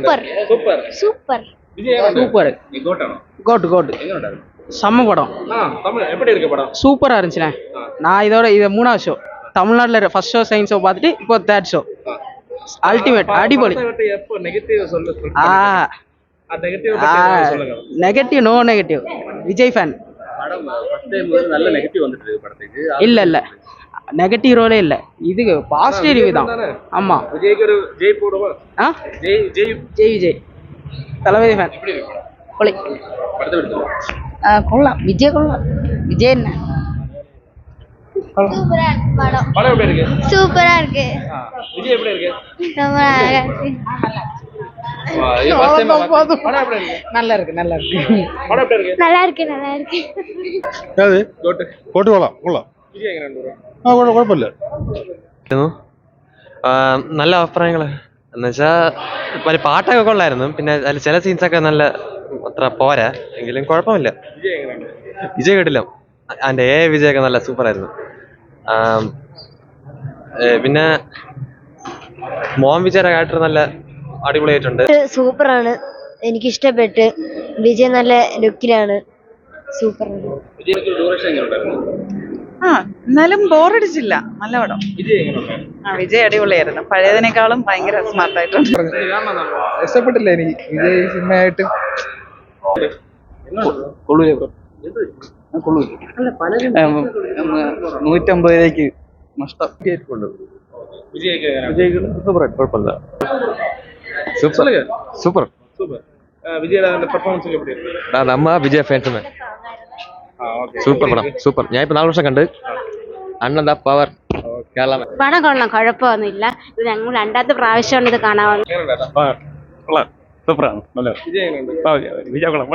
Super super super super goat goat செம்ம படம் எப்படி இருக்கு படம் சூப்பராக இருந்துச்சுண்ணே. நான் இது 3வது ஷோ தமிழ்நாட்டில் ஃபர்ஸ்ட் ஷோ செகண்ட் ஷோ பார்த்துட்டு இப்போ தேர்ட் ஷோ அல்டிமேட் அடிபொலி. எப்போ நெகட்டிவ் ஆ negative no negative Vijay fan படம் ஃபர்ஸ்ட் டைம் நல்ல நெகட்டிவ் வந்துட்டு இருக்கு படத்துக்கு. இல்லை நெகட்டிவ் ரோலே இல்லை, இது பாசிட்டிவ் ரிவ்யூ தான். ஆமாம் விஜய்க்கு ஒரு ஜெய் போடுவா. ஜெய் ஜெய் ஜெய் விஜய் தளபதி ஃபேன். எப்படி இருக்கு படம்? கொலை படத்தை எடுத்து கொள்ளலாம் விஜய் கொள்ளலாம் விஜய் என்ன படம் எப்படி இருக்கு? சூப்பரா இருக்கு விஜய் எப்படி இருக்கு? ரொம்ப அழகா இருக்கு படம் எப்படி இருக்கு? நல்லா இருக்கு படம் எப்படி இருக்கு? நல்லா இருக்கு நல்லா இருக்கு ഏത് கோட்டு കോട്ട് കൊള്ളാം விஜய் எங்க ரெண்டு ആ കുഴപ്പമില്ല. നല്ല അഭിപ്രായങ്ങൾ എന്നുവെച്ചാൽ പാട്ടൊക്കെ കൊള്ളായിരുന്നു. പിന്നെ അതിൽ ചില സീൻസൊക്കെ നല്ല അത്ര പോരാ എങ്കിലും കുഴപ്പമില്ല. விஜய் எங்க ரெண்டு വിജയ് കേട്ടില്ല അതിൻ്റെ വിജയൊക്കെ നല്ല സൂപ്പറായിരുന്നു. പിന്നെ മോഹൻ വിജയുടെ ക്യാരക്ടർ നല്ല അടിപൊളിയായിട്ടുണ്ട്. സൂപ്പറാണ്, എനിക്ക് ഇഷ്ടപ്പെട്ട്. വിജയ് നല്ല ലുക്കിലാണ്, സൂപ്പറാണ്. വിജയ്ക്ക് ഡ്യൂറേഷൻ എങ്ങനെ ഉണ്ടായിരുന്നു? എന്നാലും ബോറടിച്ചില്ല, നല്ല പടം. വിജയ് എങ്ങനെ ഉണ്ടായിരുന്നു? വിജയ് അടിപൊളിയായിരുന്നു, പഴയതിനേക്കാളും ഭയങ്കര സ്മാർട്ടായിട്ടുണ്ട്. ഇഷ്ടപ്പെട്ടില്ല എനിക്ക് വിജയ് സിനിമയായിട്ട്. കൊള്ളൂലേ ബ്രോ? കൊള്ളൂല. 150 രൂപയ്ക്ക് നഷ്ടം. விஜய்க்கு സൂപ്പറായിട്ട് കുഴപ്പമില്ല. சொல்லுங்க. Super super. விஜயோட அந்த பெர்ஃபார்மன்ஸ் எப்படி இருக்கு? നമ്മ വിജയ് ഫാൻസ് ஓகே. സൂപ്പർ പടം സൂപ്പർ. ഞാൻ ഇപ്പൊ 4 വർഷം കണ്ട് അണ്ണൻ ദ പവർ കേരള. പടം കൊള്ളാം, കുഴപ്പമൊന്നുമില്ല. ഇത് ഞങ്ങൾ രണ്ടാമത്തെ പ്രാവശ്യമാണ് ഇത് കാണാൻ. எங்க ரெண்டா? കൊള്ളാം, സൂപ്പറാണ്, നല്ല விஜய் எங்க ரெண்டு? വിജയ കൊള്ളാം.